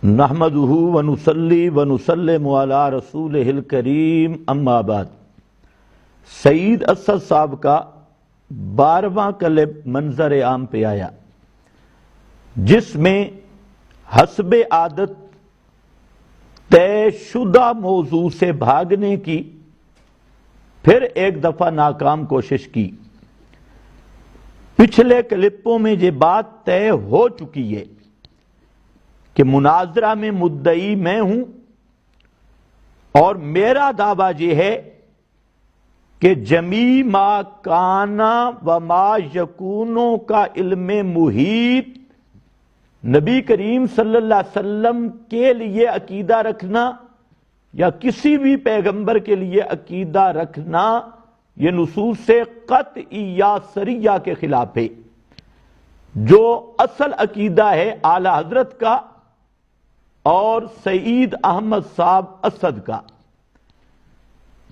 نحمدہ ونصلی ونسلم علی رسولہ الکریم اما بعد۔ سعید اسد صاحب کا 12واں کلپ منظر عام پہ آیا، جس میں حسب عادت طے شدہ موضوع سے بھاگنے کی پھر ایک دفعہ ناکام کوشش کی۔ پچھلے کلپوں میں یہ بات طے ہو چکی ہے کہ مناظرہ میں مدعی میں ہوں، اور میرا دعویٰ یہ ہے کہ جمیع ما کانا و ما یکونوں کا علم محیط نبی کریم صلی اللہ علیہ وسلم کے لیے عقیدہ رکھنا یا کسی بھی پیغمبر کے لیے عقیدہ رکھنا یہ نصوص قطعیہ سریہ کے خلاف ہے۔ جو اصل عقیدہ ہے اعلی حضرت کا اور سعید احمد صاحب اسد کا،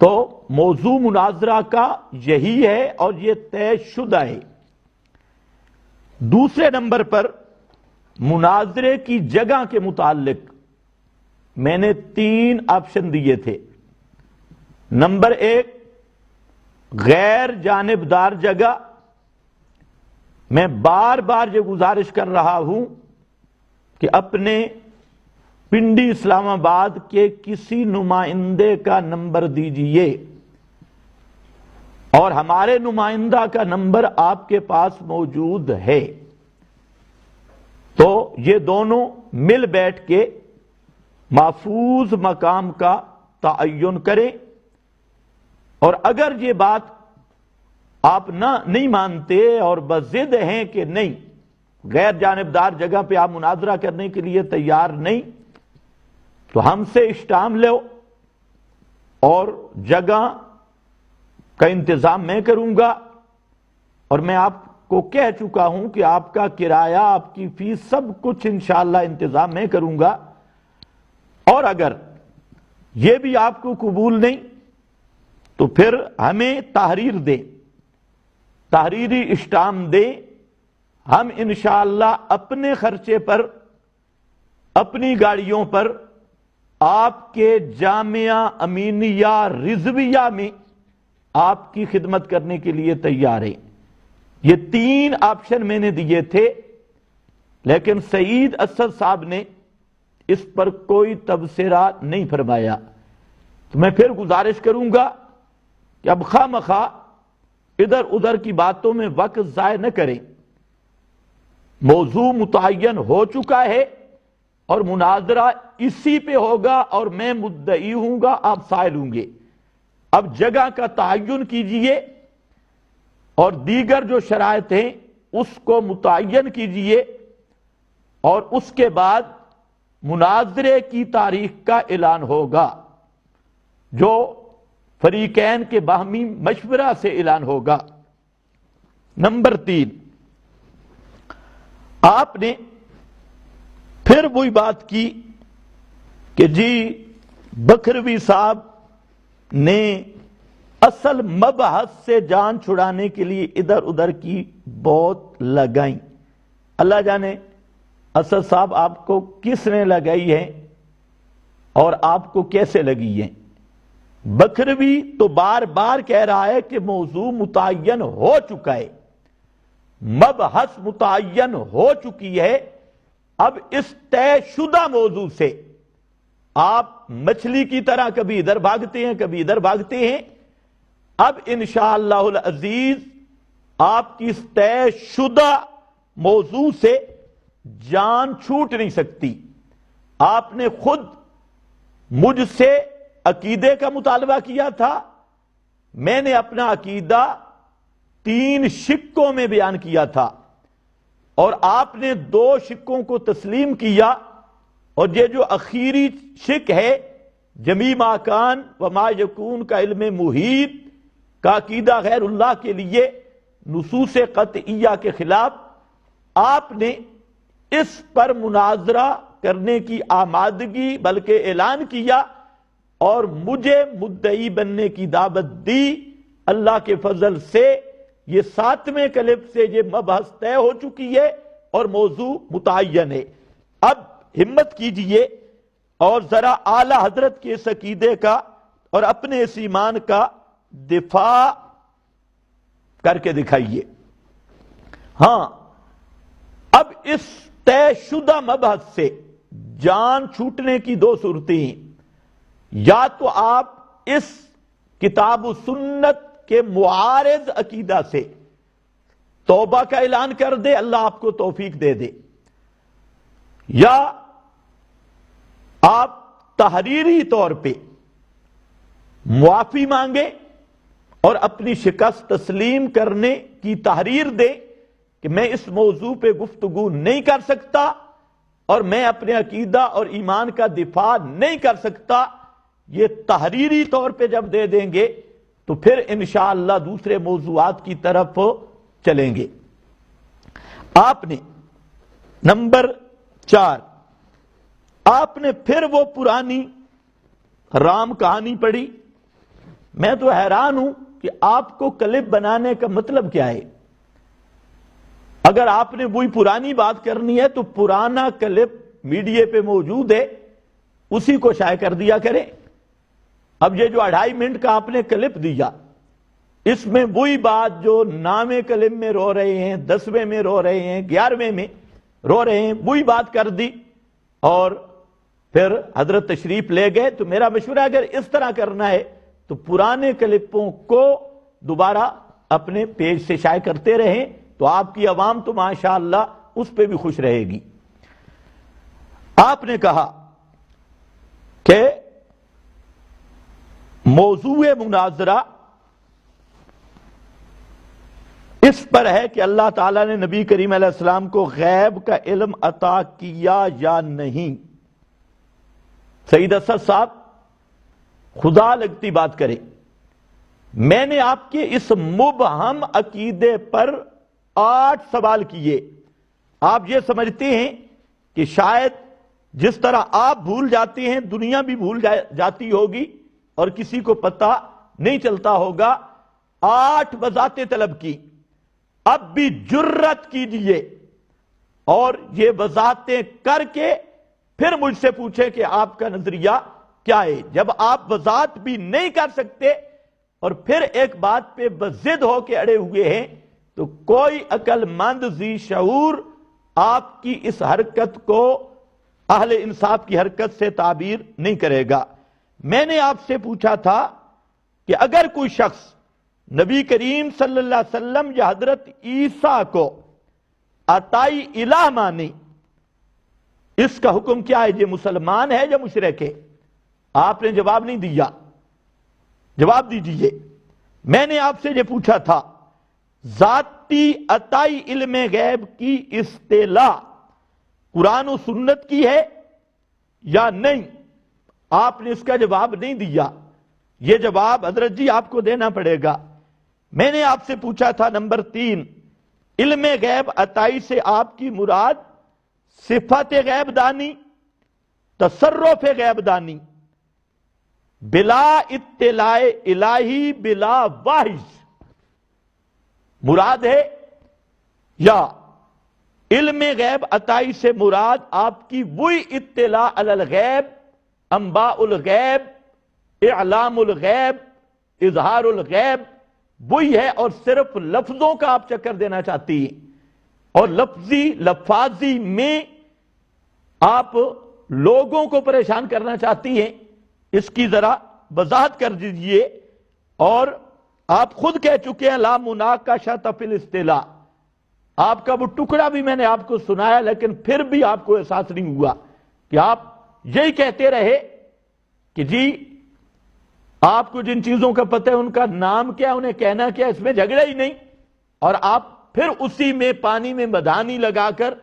تو موضوع مناظرہ کا یہی ہے اور یہ طے شدہ ہے۔ دوسرے نمبر پر مناظرے کی جگہ کے متعلق میں نے 3 آپشن دیے تھے۔ نمبر 1، غیر جانبدار جگہ۔ میں بار بار یہ گزارش کر رہا ہوں کہ اپنے پنڈی اسلام آباد کے کسی نمائندے کا نمبر دیجئے، اور ہمارے نمائندہ کا نمبر آپ کے پاس موجود ہے، تو یہ دونوں مل بیٹھ کے محفوظ مقام کا تعین کریں۔ اور اگر یہ بات آپ نہیں مانتے اور بضد ہیں کہ نہیں، غیر جانبدار جگہ پہ آپ مناظرہ کرنے کے لیے تیار نہیں، تو ہم سے اسٹام لو اور جگہ کا انتظام میں کروں گا۔ اور میں آپ کو کہہ چکا ہوں کہ آپ کا کرایہ، آپ کی فیس، سب کچھ انشاءاللہ انتظام میں کروں گا۔ اور اگر یہ بھی آپ کو قبول نہیں تو پھر ہمیں تحریر دیں، تحریری اسٹام دیں، ہم انشاءاللہ اپنے خرچے پر، اپنی گاڑیوں پر آپ کے جامعہ امینیہ رضویہ میں آپ کی خدمت کرنے کے لیے تیار ہیں۔ یہ 3 آپشن میں نے دیے تھے، لیکن سعید اسد صاحب نے اس پر کوئی تبصرہ نہیں فرمایا۔ تو میں پھر گزارش کروں گا کہ اب خواہ مخواہ ادھر ادھر کی باتوں میں وقت ضائع نہ کریں۔ موضوع متعین ہو چکا ہے اور مناظرہ اسی پہ ہوگا، اور میں مدعی ہوں گا، آپ سائل ہوں گے۔ اب جگہ کا تعین کیجئے اور دیگر جو شرائط ہیں اس کو متعین کیجئے، اور اس کے بعد مناظرے کی تاریخ کا اعلان ہوگا، جو فریقین کے باہمی مشورہ سے اعلان ہوگا۔ نمبر 3، آپ نے پھر وہی بات کی کہ جی بکھروی صاحب نے اصل مبحث سے جان چھڑانے کے لیے ادھر ادھر کی بہت لگائیں۔ اللہ جانے اسد صاحب آپ کو کس نے لگائی ہے اور آپ کو کیسے لگی ہے۔ بکھروی تو بار بار کہہ رہا ہے کہ موضوع متعین ہو چکا ہے، مبحث متعین ہو چکی ہے۔ اب اس طے شدہ موضوع سے آپ مچھلی کی طرح کبھی ادھر بھاگتے ہیں، کبھی ادھر بھاگتے ہیں۔ اب انشاءاللہ العزیز آپ کی اس طے شدہ موضوع سے جان چھوٹ نہیں سکتی۔ آپ نے خود مجھ سے عقیدے کا مطالبہ کیا تھا، میں نے اپنا عقیدہ 3 شقوں میں بیان کیا تھا، اور آپ نے 2 شقوں کو تسلیم کیا، اور یہ جو اخیری شق ہے جمیع ما کان و ما یکون کا علم محیط کا عقیدہ غیر اللہ کے لیے نصوص قطعیہ کے خلاف، آپ نے اس پر مناظرہ کرنے کی آمادگی بلکہ اعلان کیا اور مجھے مدعی بننے کی دعوت دی۔ اللہ کے فضل سے یہ 7ویں کلپ سے یہ مبحث طے ہو چکی ہے اور موضوع متعین ہے۔ اب ہمت کیجئے اور ذرا اعلی حضرت کے اس عقیدے کا اور اپنے اس ایمان کا دفاع کر کے دکھائیے۔ ہاں، اب اس طے شدہ مبحث سے جان چھوٹنے کی دو صورتیں ہیں۔ یا تو آپ اس کتاب و سنت کے معارض عقیدہ سے توبہ کا اعلان کر دے، اللہ آپ کو توفیق دے دے، یا آپ تحریری طور پہ معافی مانگے اور اپنی شکست تسلیم کرنے کی تحریر دے کہ میں اس موضوع پہ گفتگو نہیں کر سکتا اور میں اپنے عقیدہ اور ایمان کا دفاع نہیں کر سکتا۔ یہ تحریری طور پہ جب دے دیں گے تو پھر انشاءاللہ دوسرے موضوعات کی طرف چلیں گے۔ آپ نے نمبر 4، آپ نے پھر وہ پرانی رام کہانی پڑھی۔ میں تو حیران ہوں کہ آپ کو کلپ بنانے کا مطلب کیا ہے؟ اگر آپ نے وہی پرانی بات کرنی ہے تو پرانا کلپ میڈیا پہ موجود ہے، اسی کو شائع کر دیا کریں۔ اب یہ جو 2.5 منٹ کا آپ نے کلپ دیا، اس میں وہی بات جو 9ویں کلپ میں رو رہے ہیں، 10ویں میں رو رہے ہیں، 11ویں میں رو رہے ہیں، وہی بات کر دی اور پھر حضرت تشریف لے گئے۔ تو میرا مشورہ اگر اس طرح کرنا ہے تو پرانے کلپوں کو دوبارہ اپنے پیج سے شائع کرتے رہیں، تو آپ کی عوام تو ماشاءاللہ اس پہ بھی خوش رہے گی۔ آپ نے کہا کہ موضوع مناظرہ اس پر ہے کہ اللہ تعالیٰ نے نبی کریم علیہ السلام کو غیب کا علم عطا کیا یا نہیں۔ سعید اسد صاحب خدا لگتی بات کرے، میں نے آپ کے اس مبہم عقیدے پر 8 سوال کیے۔ آپ یہ سمجھتے ہیں کہ شاید جس طرح آپ بھول جاتے ہیں دنیا بھی بھول جاتی ہوگی اور کسی کو پتہ نہیں چلتا ہوگا۔ 8 وضاحتیں طلب کی، اب بھی جرت کیجئے اور یہ وضاحتیں کر کے پھر مجھ سے پوچھیں کہ آپ کا نظریہ کیا ہے۔ جب آپ وضاحت بھی نہیں کر سکتے اور پھر ایک بات پہ بضد ہو کے اڑے ہوئے ہیں تو کوئی عقل مند ذی شعور آپ کی اس حرکت کو اہل انصاف کی حرکت سے تعبیر نہیں کرے گا۔ میں نے آپ سے پوچھا تھا کہ اگر کوئی شخص نبی کریم صلی اللہ علیہ وسلم یا حضرت عیسیٰ کو عطائی الہ مانے، اس کا حکم کیا ہے؟ یہ مسلمان ہے یا مشرک ہے؟ آپ نے جواب نہیں دیا، جواب دیجئے۔ میں نے آپ سے یہ پوچھا تھا ذاتی عطائی علم غیب کی اصطلاح قرآن و سنت کی ہے یا نہیں؟ آپ نے اس کا جواب نہیں دیا۔ یہ جواب حضرت جی آپ کو دینا پڑے گا۔ میں نے آپ سے پوچھا تھا نمبر 3، علم غیب عطائی سے آپ کی مراد صفت غیب دانی، تصرف غیب دانی، بلا اطلاع الہی بلا واحد مراد ہے، یا علم غیب عطائی سے مراد آپ کی وہی اطلاع علی الغیب، انباء الغیب، اعلام الغیب، اظہار الغیب وہی ہے اور صرف لفظوں کا آپ چکر دینا چاہتی ہیں اور لفاظی میں آپ لوگوں کو پریشان کرنا چاہتی ہیں؟ اس کی ذرا وضاحت کر دیجئے۔ اور آپ خود کہہ چکے ہیں لا مناقشۃ فی الاصطلاح، آپ کا وہ ٹکڑا بھی میں نے آپ کو سنایا لیکن پھر بھی آپ کو احساس نہیں ہوا کہ آپ یہی کہتے رہے کہ جی آپ کو جن چیزوں کا پتہ ہے ان کا نام کیا، انہیں کہنا کیا، اس میں جھگڑا ہی نہیں، اور آپ پھر اسی میں پانی میں مدانی لگا کر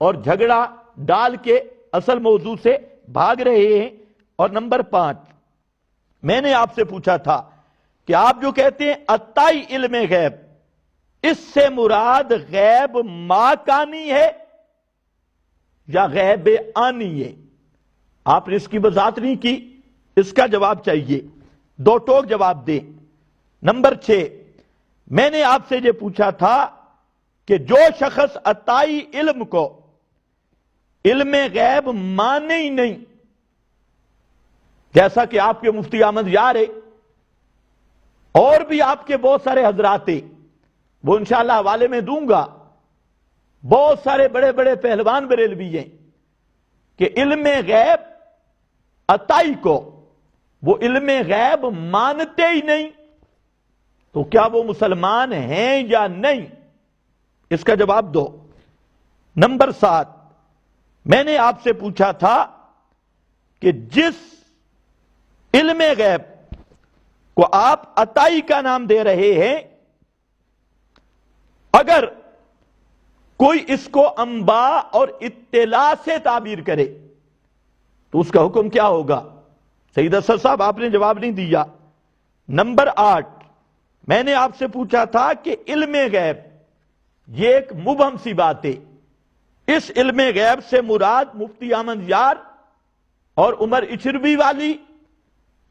اور جھگڑا ڈال کے اصل موضوع سے بھاگ رہے ہیں۔ اور نمبر 5، میں نے آپ سے پوچھا تھا کہ آپ جو کہتے ہیں عطائی علم غیب، اس سے مراد غیب ماکانی ہے یا غیب آنی ہے؟ آپ نے اس کی وضاحت نہیں کی، اس کا جواب چاہیے، 2 ٹوک جواب دیں۔ نمبر 6، میں نے آپ سے یہ پوچھا تھا کہ جو شخص عطائی علم کو علم غیب مانے ہی نہیں، جیسا کہ آپ کے مفتی احمد یار اور بھی آپ کے بہت سارے حضرات، وہ انشاءاللہ حوالے میں دوں گا، بہت سارے بڑے بڑے پہلوان بریلوی ہیں کہ علم غیب عطائی کو وہ علم غیب مانتے ہی نہیں، تو کیا وہ مسلمان ہیں یا نہیں؟ اس کا جواب دو۔ نمبر 7، میں نے آپ سے پوچھا تھا کہ جس علم غیب کو آپ عطائی کا نام دے رہے ہیں، اگر کوئی اس کو انباء اور اطلاع سے تعبیر کرے تو اس کا حکم کیا ہوگا؟ سعید اسد صاحب آپ نے جواب نہیں دیا۔ نمبر 8، میں نے آپ سے پوچھا تھا کہ علم غیب یہ ایک مبہم سی بات ہے، اس علم غیب سے مراد مفتی احمد یار اور عمر اچھروی والی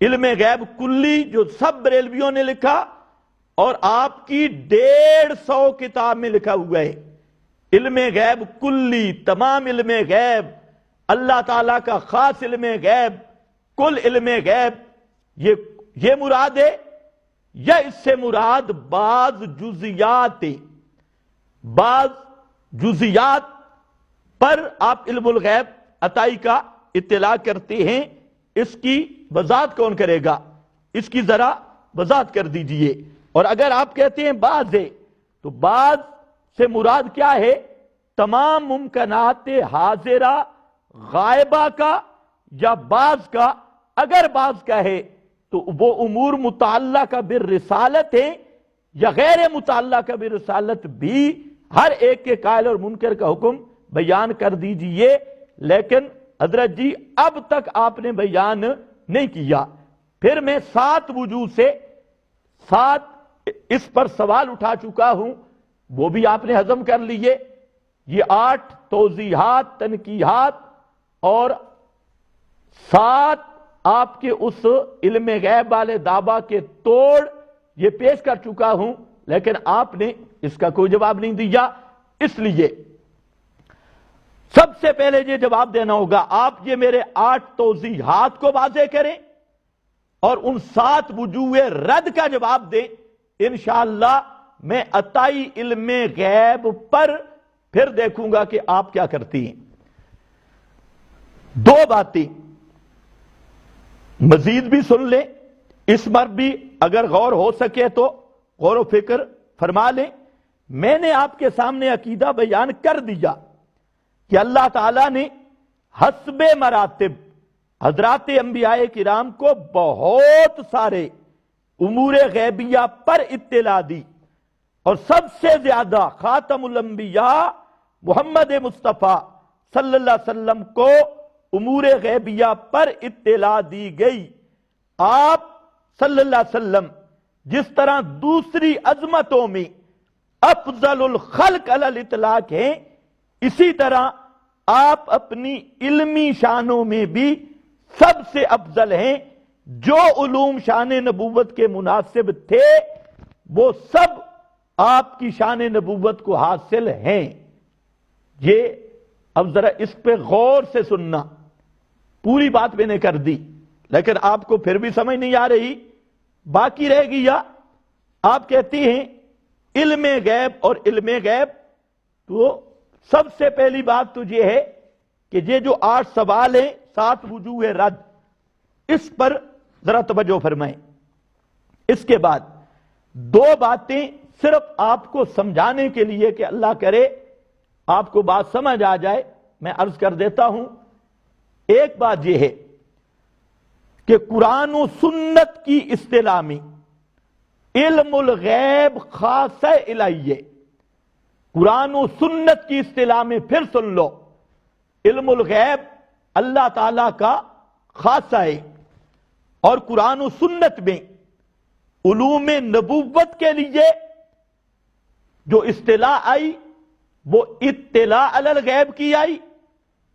علم غیب کلی جو سب بریلویوں نے لکھا اور آپ کی 150 کتاب میں لکھا ہوا ہے، علم غیب کلی، تمام علم غیب، اللہ تعالیٰ کا خاص علم غیب، کل علم غیب، یہ مراد ہے یا اس سے مراد بعض جزیات ہیں؟ بعض جزیات پر آپ علم الغیب عطائی کا اطلاع کرتے ہیں، اس کی وضاحت کون کرے گا؟ اس کی ذرا وضاحت کر دیجئے۔ اور اگر آپ کہتے ہیں بعض ہے تو بعض سے مراد کیا ہے؟ تمام ممکنات حاضرہ غائبہ کا یا بعض کا؟ اگر بعض کا ہے تو وہ امور متعلقہ بالرسالت ہے یا غیر متعلقہ بالرسالت بھی ہر ایک کے قائل اور منکر کا حکم بیان کر دیجئے۔ لیکن حضرت جی اب تک آپ نے بیان نہیں کیا۔ پھر میں 7 وجوہ سے 7 اس پر سوال اٹھا چکا ہوں، وہ بھی آپ نے ہضم کر لیے۔ یہ 8 توضیحات، تنقیحات اور 7 آپ کے اس علم غیب والے دعویٰ کے توڑ یہ پیش کر چکا ہوں، لیکن آپ نے اس کا کوئی جواب نہیں دیا۔ اس لیے سب سے پہلے یہ جواب دینا ہوگا، آپ یہ میرے 8 توضیحات کو واضح کریں اور ان 7 وجوہ رد کا جواب دیں۔ انشاءاللہ میں عطائی علم غیب پر پھر دیکھوں گا کہ آپ کیا کرتی ہیں۔ 2 باتیں مزید بھی سن لیں، اس پر بھی اگر غور ہو سکے تو غور و فکر فرما لیں۔ میں نے آپ کے سامنے عقیدہ بیان کر دیا کہ اللہ تعالیٰ نے حسب مراتب حضرات انبیاء کرام کو بہت سارے امور غیبیہ پر اطلاع دی، اور سب سے زیادہ خاتم الانبیاء محمد مصطفیٰ صلی اللہ علیہ وسلم کو امور غیبیہ پر اطلاع دی گئی۔ آپ صلی اللہ علیہ وسلم جس طرح دوسری عظمتوں میں افضل الخلق علی الاطلاق ہیں، اسی طرح آپ اپنی علمی شانوں میں بھی سب سے افضل ہیں۔ جو علوم شان نبوت کے مناسب تھے وہ سب آپ کی شان نبوت کو حاصل ہیں۔ یہ اب ذرا اس پہ غور سے سننا، پوری بات میں نے کر دی لیکن آپ کو پھر بھی سمجھ نہیں آ رہی، باقی رہ گیا۔ آپ کہتی ہیں علم غیب اور علم غیب، تو سب سے پہلی بات تو یہ ہے کہ یہ جو 8 سوال ہیں، 7 وجوہ رد، اس پر ذرا توجہ فرمائیں۔ اس کے بعد 2 باتیں صرف آپ کو سمجھانے کے لیے کہ اللہ کرے آپ کو بات سمجھ آ جائے، میں عرض کر دیتا ہوں۔ ایک بات یہ ہے کہ قرآن و سنت کی اصطلاح میں علم الغیب خاصہ الہیہ، قرآن و سنت کی اصطلاح میں پھر سن لو، علم الغیب اللہ تعالی کا خاصہ ہے، اور قرآن و سنت میں علوم نبوت کے لیے جو اصطلاح آئی وہ اطلاع علی الغیب کی آئی،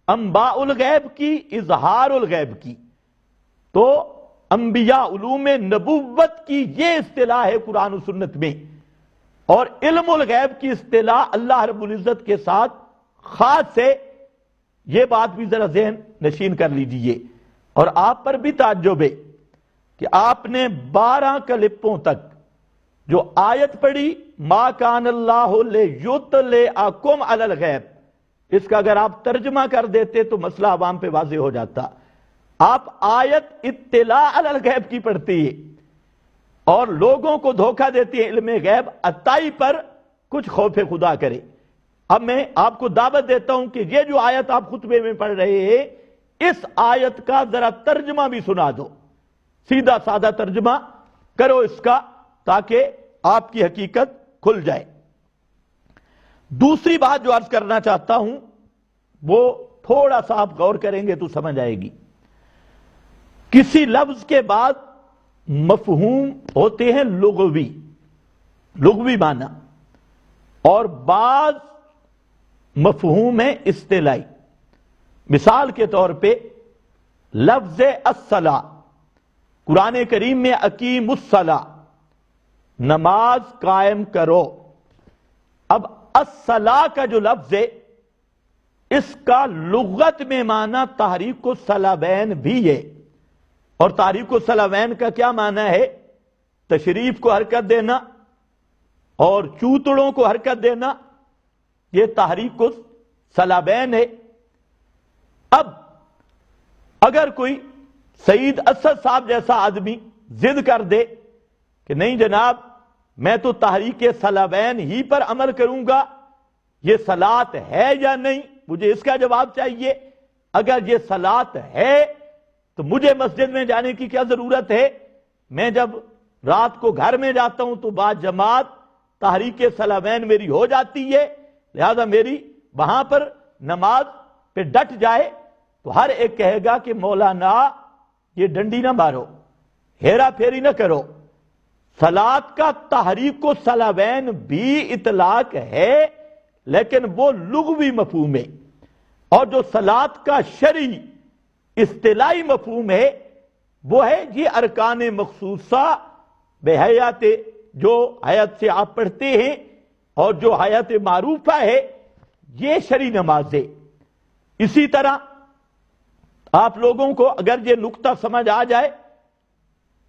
انباء الغیب کی، اظہار الغیب کی۔ تو انبیاء علوم نبوت کی یہ اصطلاح ہے قرآن و سنت میں، اور علم الغیب کی اصطلاح اللہ رب العزت کے ساتھ خاص ہے، یہ بات بھی ذرا ذہن نشین کر لیجئے، اور آپ پر بھی تعجب ہے کہ آپ نے 12 کلپوں تک جو آیت پڑھی ما کان اللہ لیطلعکم علی الغیب، اس کا اگر آپ ترجمہ کر دیتے تو مسئلہ عوام پہ واضح ہو جاتا۔ آپ آیت اطلاع علی الغیب کی پڑھتی ہے اور لوگوں کو دھوکہ دیتی ہے علم غیب عطائی پر، کچھ خوف خدا کرے۔ اب میں آپ کو دعوت دیتا ہوں کہ یہ جو آیت آپ خطبے میں پڑھ رہے ہیں، اس آیت کا ذرا ترجمہ بھی سنا دو، سیدھا سادہ ترجمہ کرو اس کا، تاکہ آپ کی حقیقت کھل جائے۔ دوسری بات جو عرض کرنا چاہتا ہوں وہ تھوڑا سا آپ غور کریں گے تو سمجھ آئے گی۔ کسی لفظ کے بعد مفہوم ہوتے ہیں لغوی معنی، اور بعض مفہوم ہے اصطلاحی۔ مثال کے طور پہ لفظ الصلاۃ، قرآن کریم میں اقیم الصلاۃ، نماز قائم کرو۔ اب الصلاۃ کا جو لفظ ہے اس کا لغت میں معنی تحریک الصلابین بھی ہے، اور تحریک الصلابین کا کیا معنی ہے؟ تشریف کو حرکت دینا اور چوتڑوں کو حرکت دینا، یہ تحریک الصلابین ہے۔ اب اگر کوئی سعید اسد صاحب جیسا آدمی ضد کر دے کہ نہیں جناب میں تو تحریک صلابین ہی پر عمل کروں گا، یہ صلاۃ ہے یا نہیں، مجھے اس کا جواب چاہیے۔ اگر یہ صلاۃ ہے تو مجھے مسجد میں جانے کی کیا ضرورت ہے؟ میں جب رات کو گھر میں جاتا ہوں تو بعد جماعت تحریک صلابین میری ہو جاتی ہے، لہذا میری وہاں پر نماز پہ ڈٹ جائے تو ہر ایک کہے گا کہ مولانا یہ ڈنڈی نہ مارو، ہیرا پھیری نہ کرو۔ صلاۃ کا تحریک الصلابین بھی اطلاق ہے، لیکن وہ لغوی مفہوم ہے، اور جو صلاۃ کا شرعی اصطلاحی مفہوم ہے وہ ہے یہ ارکان مخصوصہ بحیات، جو حیات سے آپ پڑھتے ہیں اور جو حیات معروفہ ہے، یہ شرعی نماز ہے۔ اسی طرح آپ لوگوں کو اگر یہ نقطہ سمجھ آ جائے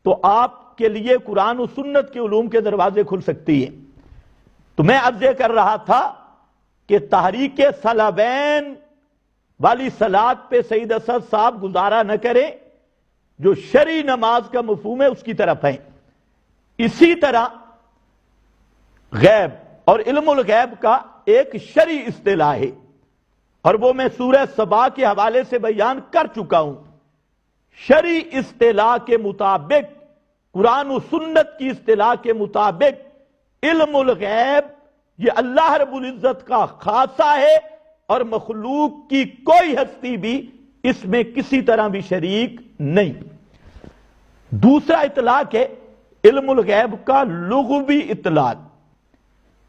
تو آپ کے لیے قرآن و سنت کے علوم کے دروازے کھل سکتی ہیں۔ تو میں عرض یہ کر رہا تھا کہ تحریک صلابین والی صلاۃ پہ سعید اسد صاحب گزارا نہ کریں، جو شرعی نماز کا مفہوم ہے اس کی طرف ہیں۔ اسی طرح غیب اور علم الغیب کا ایک شرعی اصطلاح ہے، اور وہ میں سورہ سبا کے حوالے سے بیان کر چکا ہوں۔ شرعی اصطلاح کے مطابق، قرآن و سنت کی اصطلاح کے مطابق، علم الغیب یہ اللہ رب العزت کا خاصہ ہے، اور مخلوق کی کوئی ہستی بھی اس میں کسی طرح بھی شریک نہیں۔ دوسرا اطلاق ہے علم الغیب کا لغوی اطلاق،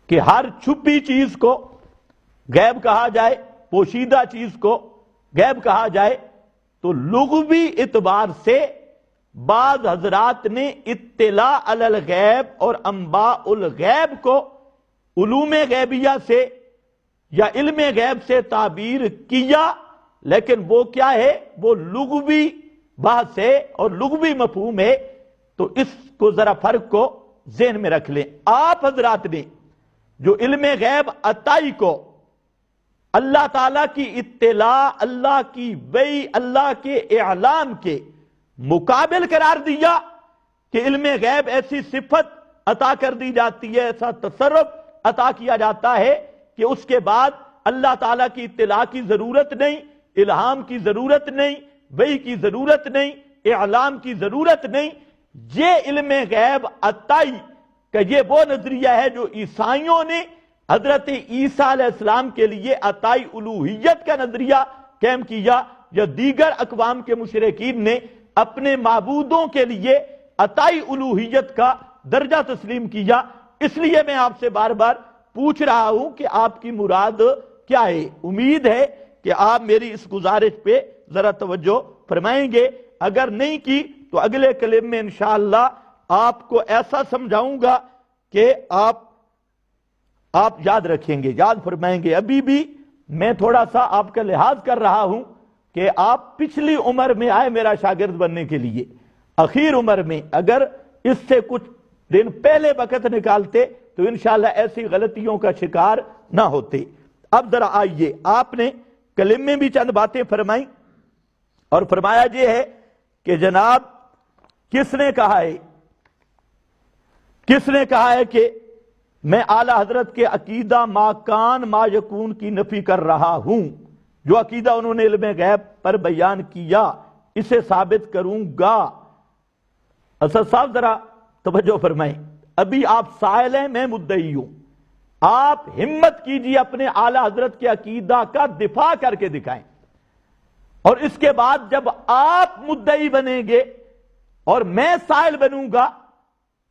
کہ ہر چھپی چیز کو غیب کہا جائے، پوشیدہ چیز کو غیب کہا جائے، تو لغوی اعتبار سے بعض حضرات نے اطلاع علی الغیب اور انباء الغیب کو علوم غیبیہ سے یا علم غیب سے تعبیر کیا، لیکن وہ کیا ہے؟ وہ لغوی بحث ہے اور لغوی مفہوم ہے، تو اس کو ذرا فرق کو ذہن میں رکھ لیں۔ آپ حضرات نے جو علم غیب عطائی کو اللہ تعالیٰ کی اطلاع، اللہ کی وحی، اللہ کے اعلان کے مقابل قرار دیا کہ علم غیب ایسی صفت عطا کر دی جاتی ہے، ایسا تصرف عطا کیا جاتا ہے کہ اس کے بعد اللہ تعالیٰ کی اطلاع کی ضرورت نہیں، الہام کی ضرورت نہیں، وحی کی ضرورت نہیں، اعلام کی ضرورت نہیں۔ یہ علم غیب عطائی کہ یہ وہ نظریہ ہے جو عیسائیوں نے حضرت عیسیٰ علیہ السلام کے لیے عطائی الوہیت کا نظریہ قائم کیا، یا دیگر اقوام کے مشرکین نے اپنے معبودوں کے لیے عطائی الوہیت کا درجہ تسلیم کیا۔ اس لیے میں آپ سے بار بار پوچھ رہا ہوں کہ آپ کی مراد کیا ہے۔ امید ہے کہ آپ میری اس گزارش پہ ذرا توجہ فرمائیں گے، اگر نہیں کی تو اگلے کلپ میں انشاءاللہ آپ کو ایسا سمجھاؤں گا کہ آپ یاد رکھیں گے، یاد فرمائیں گے۔ ابھی بھی میں تھوڑا سا آپ کا لحاظ کر رہا ہوں کہ آپ پچھلی عمر میں آئے میرا شاگرد بننے کے لیے، اخیر عمر میں اگر اس سے کچھ دن پہلے وقت نکالتے تو انشاءاللہ ایسی غلطیوں کا شکار نہ ہوتے۔ اب ذرا آئیے، آپ نے کلم میں بھی چند باتیں فرمائیں اور فرمایا یہ ہے کہ جناب کس نے کہا ہے کہ میں اعلی حضرت کے عقیدہ ما کان ما یکون کی نفی کر رہا ہوں، جو عقیدہ انہوں نے علم غیب پر بیان کیا اسے ثابت کروں گا۔ اسد صاحب ذرا توجہ فرمائیں، ابھی آپ سائل ہیں، میں مدعی ہوں، آپ ہمت کیجئے اپنے اعلی حضرت کے عقیدہ کا دفاع کر کے دکھائیں، اور اس کے بعد جب آپ مدعی بنیں گے اور میں سائل بنوں گا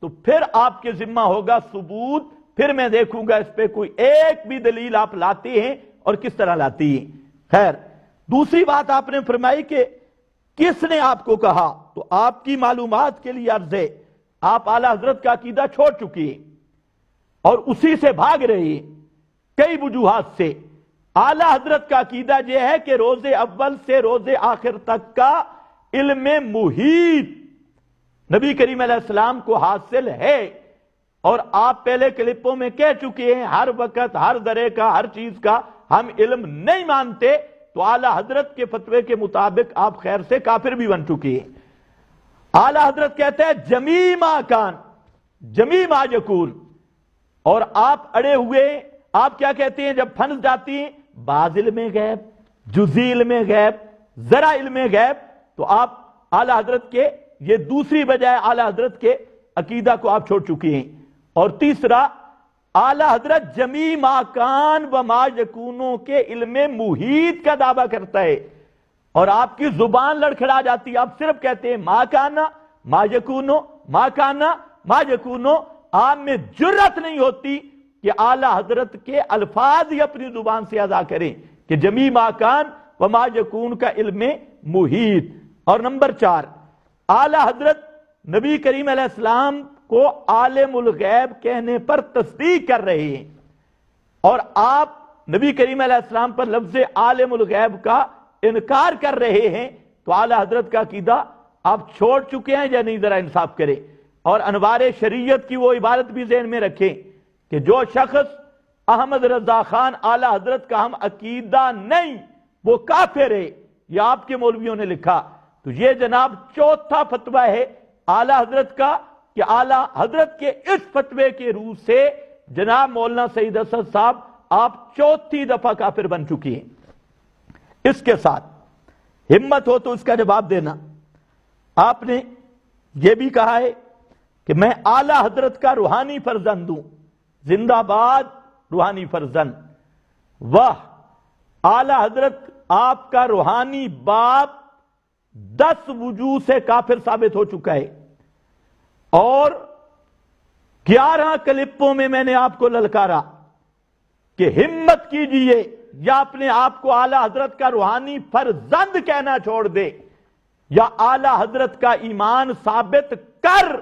تو پھر آپ کے ذمہ ہوگا ثبوت، پھر میں دیکھوں گا اس پہ کوئی ایک بھی دلیل آپ لاتے ہیں اور کس طرح لاتی ہیں۔ خیر، دوسری بات آپ نے فرمائی کہ کس نے آپ کو کہا، تو آپ کی معلومات کے لیے عرض ہے آپ اعلی حضرت کا عقیدہ چھوڑ چکی ہیں اور اسی سے بھاگ رہے ہیں کئی وجوہات سے۔ اعلی حضرت کا عقیدہ یہ ہے کہ روز اول سے روز آخر تک کا علم محیط نبی کریم علیہ السلام کو حاصل ہے، اور آپ پہلے کلپوں میں کہہ چکے ہیں ہر وقت ہر ذرے کا ہر چیز کا ہم علم نہیں مانتے، تو اعلی حضرت کے فتوے کے مطابق آپ خیر سے کافر بھی بن چکے ہیں۔ اعلی حضرت کہتے ہیں جمیع ما کان جمیع ما یکون، اور آپ اڑے ہوئے، آپ کیا کہتے ہیں جب پھنس جاتی ہیں بعض علم غیب، جزئی علم غیب، ذرا علم غیب، تو آپ اعلی حضرت کے یہ دوسری بجائے اعلی حضرت کے عقیدہ کو آپ چھوڑ چکے ہیں۔ اور تیسرا، اعلی حضرت جمیع ما کان و ما یکونوں کے علم محیط کا دعویٰ کرتا ہے، اور آپ کی زبان لڑکھڑا جاتی ہے، آپ صرف کہتے ہیں ما کانا ما یکونو ما کانا ما یکونو، آپ میں جرت نہیں ہوتی کہ اعلی حضرت کے الفاظ ہی اپنی زبان سے ادا کریں کہ جمیع ما کان و ما یکون کا علم محیط۔ اور نمبر 4، اعلی حضرت نبی کریم علیہ السلام کو عالم الغیب کہنے پر تصدیق کر رہے ہیں، اور آپ نبی کریم علیہ السلام پر لفظ عالم الغیب کا انکار کر رہے ہیں، تو اعلی حضرت کا عقیدہ آپ چھوڑ چکے ہیں یا نہیں، ذرا انصاف کریں۔ اور انوار شریعت کی وہ عبارت بھی ذہن میں رکھیں کہ جو شخص احمد رضا خان اعلی حضرت کا ہم عقیدہ نہیں وہ کافر ہے، یہ آپ کے مولویوں نے لکھا۔ تو یہ جناب چوتھا فتویٰ ہے اعلی حضرت کا کہ اعلی حضرت کے اس فتوے کے روح سے جناب مولانا سعید اسد صاحب آپ چوتھی دفعہ کافر بن چکی ہیں۔ اس کے ساتھ ہمت ہو تو اس کا جواب دینا۔ آپ نے یہ بھی کہا ہے کہ میں اعلی حضرت کا روحانی فرزند ہوں، زندہ باد روحانی فرزند۔ واہ، اعلی حضرت آپ کا روحانی باپ 10 وجوہ سے کافر ثابت ہو چکا ہے، اور 11 کلپوں میں نے آپ کو للکارا کہ ہمت کیجئے یا اپنے آپ کو اعلی حضرت کا روحانی فرزند کہنا چھوڑ دے، یا اعلی حضرت کا ایمان ثابت کر۔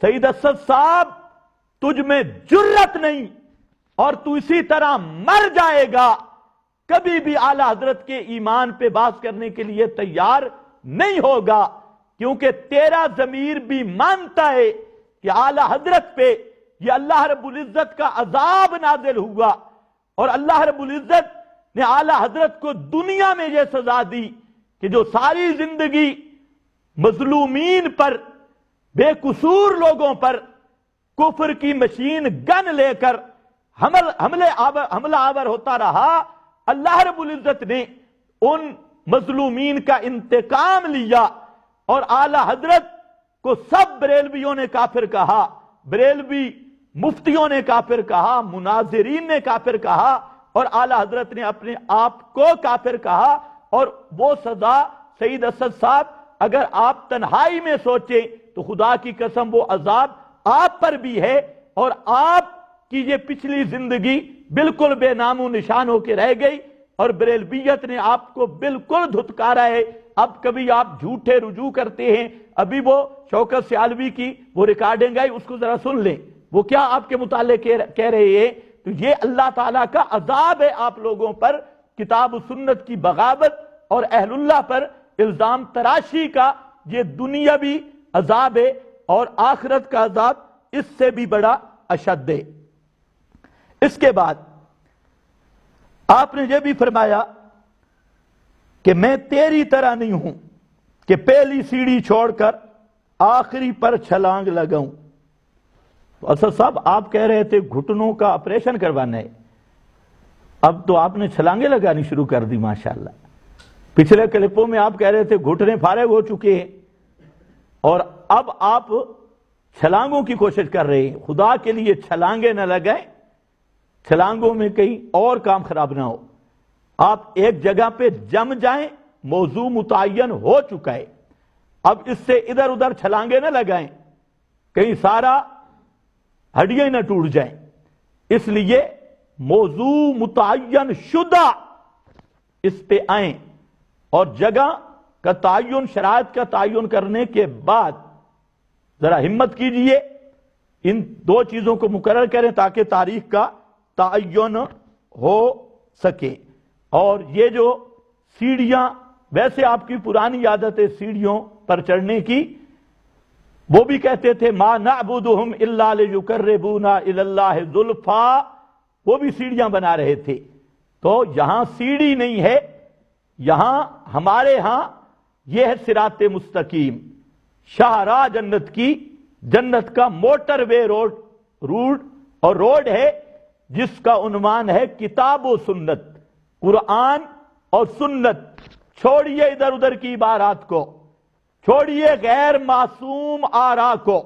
سعید اسد صاحب تجھ میں جرت نہیں، اور تو اسی طرح مر جائے گا، کبھی بھی اعلی حضرت کے ایمان پہ بات کرنے کے لیے تیار نہیں ہوگا، کیونکہ تیرا ضمیر بھی مانتا ہے کہ اعلی حضرت پہ یہ اللہ رب العزت کا عذاب نازل ہوا، اور اللہ رب العزت نے اعلی حضرت کو دنیا میں یہ سزا دی کہ جو ساری زندگی مظلومین پر، بے قصور لوگوں پر کفر کی مشین گن لے کر حملہ آور ہوتا رہا، اللہ رب العزت نے ان مظلومین کا انتقام لیا، اور اعلی حضرت کو سب بریلویوں نے کافر کہا، بریلوی مفتیوں نے کافر کہا، مناظرین نے کافر کہا، اور اعلی حضرت نے اپنے آپ کو کافر کہا۔ اور وہ سزا سعید اسد صاحب اگر آپ تنہائی میں سوچیں تو خدا کی قسم وہ عذاب آپ پر بھی ہے، اور آپ کی یہ پچھلی زندگی بالکل بے نام و نشان ہو کے رہ گئی، اور بریلویت نے آپ کو بالکل دھتکارا ہے۔ اب کبھی آپ جھوٹے رجوع کرتے ہیں، ابھی وہ شوکت سیالوی کی وہ ریکارڈنگ آئی، اس کو ذرا سن لیں، وہ کیا آپ کے متعلق کہہ رہے ہیں۔ تو یہ اللہ تعالیٰ کا عذاب ہے آپ لوگوں پر، کتاب و سنت کی بغاوت اور اہل اللہ پر الزام تراشی کا یہ دنیاوی عذاب ہے، اور آخرت کا عذاب اس سے بھی بڑا اشد ہے۔ اس کے بعد آپ نے یہ بھی فرمایا کہ میں تیری طرح نہیں ہوں کہ پہلی سیڑھی چھوڑ کر آخری پر چھلانگ لگاؤں۔ تو اسد صاحب آپ کہہ رہے تھے گھٹنوں کا آپریشن کروانا ہے، اب تو آپ نے چھلانگیں لگانی شروع کر دی ماشاءاللہ۔ پچھلے کلپوں میں آپ کہہ رہے تھے گھٹنے فارغ ہو چکے ہیں، اور اب آپ چھلانگوں کی کوشش کر رہے ہیں۔ خدا کے لیے چھلانگیں نہ لگائیں، چھلانگوں میں کہیں اور کام خراب نہ ہو۔ آپ ایک جگہ پہ جم جائیں، موضوع متعین ہو چکا ہے، اب اس سے ادھر ادھر چھلانگیں نہ لگائیں، کہیں سارا ہڈیاں نہ ٹوٹ جائیں۔ اس لیے موضوع متعین شدہ اس پہ آئیں، اور جگہ کا تعین، شرائط کا تعین کرنے کے بعد ذرا ہمت کیجئے، ان دو چیزوں کو مقرر کریں تاکہ تاریخ کا تعین ہو سکے۔ اور یہ جو سیڑھیاں، ویسے آپ کی پرانی عادت ہے سیڑھیوں پر چڑھنے کی، وہ بھی کہتے تھے ما نعبدہم الا لیقربونا الی اللہ زلفا، وہ بھی سیڑھیاں بنا رہے تھے۔ تو یہاں سیڑھی نہیں ہے، یہاں ہمارے ہاں یہ ہے صراط مستقیم، شاہراہ جنت کی، جنت کا موٹر وے روڈ ہے جس کا عنوان ہے کتاب و سنت، قرآن اور سنت۔ چھوڑیے ادھر ادھر کی عبارات کو، چھوڑیے غیر معصوم آراء کو،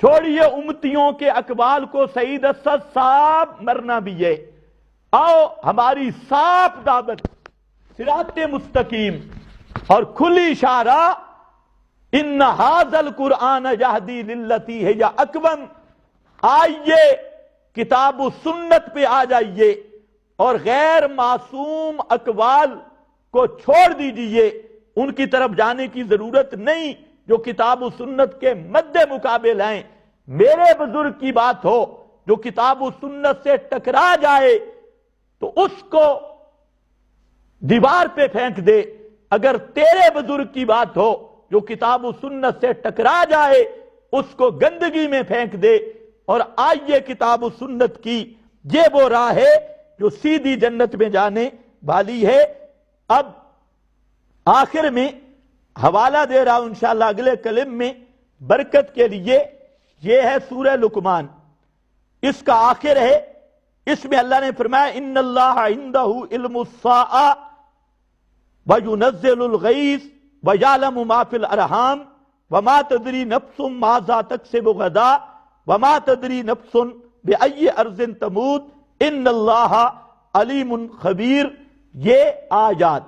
چھوڑیے امتیوں کے اقوال کو۔ سعید اسد صاحب مرنا بھی ہے، آؤ ہماری صاف دعوت صراط مستقیم اور کھلی شاہراہ، ان ھذا القرآن یہدی للتی ہی اقوم۔ آئیے کتاب و سنت پہ آ جائیے، اور غیر معصوم اقوال کو چھوڑ دیجئے، ان کی طرف جانے کی ضرورت نہیں جو کتاب و سنت کے مد مقابل ہیں۔ میرے بزرگ کی بات ہو جو کتاب و سنت سے ٹکرا جائے تو اس کو دیوار پہ پھینک دے، اگر تیرے بزرگ کی بات ہو جو کتاب و سنت سے ٹکرا جائے اس کو گندگی میں پھینک دے۔ اور آئیے کتاب و سنت کی یہ وہ راہ ہے جو سیدھی جنت میں جانے والی ہے۔ اب آخر میں حوالہ دے رہا ہوں انشاءاللہ اگلے کلم میں برکت کے لیے، یہ ہے سورہ لقمان، اس کا آخر ہے۔ اس میں اللہ نے فرمایا ان اللہ عندہ علم الساعہ وینزل الغیث ویعلم ما فی الارحام وما تدری نفس ماذا تکسب غدا وما تدری نفس بأی ارض تموت ان اللہ علیم خبیر۔ یہ آیات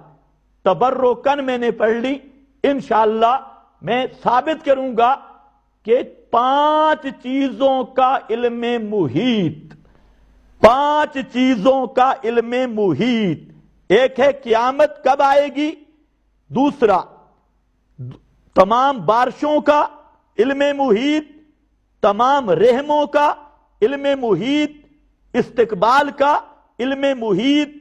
تبرکن میں نے پڑھ لی، انشاءاللہ میں ثابت کروں گا کہ 5 چیزوں کا علم محیط، 5 چیزوں کا علم محیط۔ ایک ہے قیامت کب آئے گی، دوسرا تمام بارشوں کا علم محیط، تمام رحموں کا علم محیط، استقبال کا علم محیط،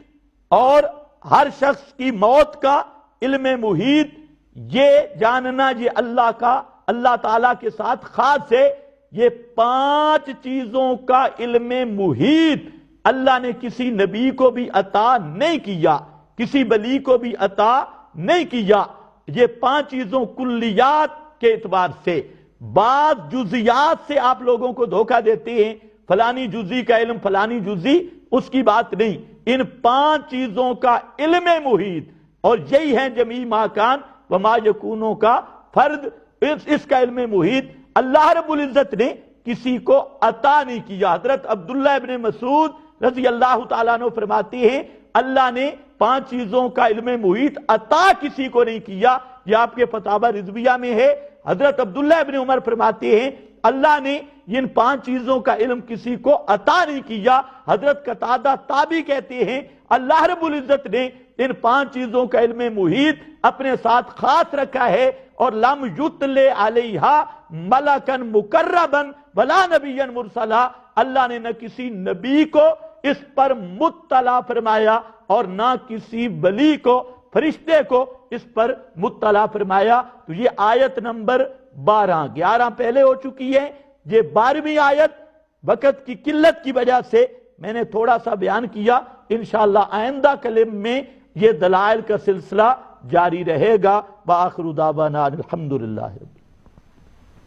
اور ہر شخص کی موت کا علم محیط۔ یہ جاننا یہ اللہ کا، اللہ تعالیٰ کے ساتھ خاص ہے۔ یہ 5 چیزوں کا علم محیط اللہ نے کسی نبی کو بھی عطا نہیں کیا، کسی ولی کو بھی عطا نہیں کیا۔ یہ 5 چیزوں کلیات کے اعتبار سے، بعض جزیات سے آپ لوگوں کو دھوکہ دیتے ہیں، فلانی جزی کا علم، فلانی جزی، اس کی بات نہیں۔ ان 5 چیزوں کا علم محیط، اور یہی ہے جمیع ما کان وما یکونوں کا فرد، اس کا علم محیط اللہ رب العزت نے کسی کو عطا نہیں کیا۔ حضرت عبداللہ ابن مسعود رضی اللہ تعالیٰ عنہ فرماتے ہیں اللہ نے 5 چیزوں کا علم محیط عطا کسی کو نہیں کیا۔ یہ آپ کے فتاوی رضویہ میں ہے۔ حضرت عبداللہ ابن عمر فرماتے ہیں اللہ نے ان 5 چیزوں کا علم کسی کو عطا نہیں کیا۔ حضرت قتادہ تابعی کہتے ہیں اللہ رب العزت نے ان 5 چیزوں کا علم محیط اپنے ساتھ خاص رکھا ہے، اور لم یطلع علیہا ملکا مقربا ولا نبیا مرسلا، اللہ نے نہ کسی نبی کو اس پر مطلع فرمایا اور نہ کسی ولی کو، فرشتے کو اس پر مطلع فرمایا۔ تو یہ آیت نمبر 12، 11 پہلے ہو چکی ہے، یہ 12ویں آیت وقت کی قلت کی وجہ سے میں نے تھوڑا سا بیان کیا۔ انشاءاللہ آئندہ کلم میں یہ دلائل کا سلسلہ جاری رہے گا۔ وآخر دعوانا الحمدللہ۔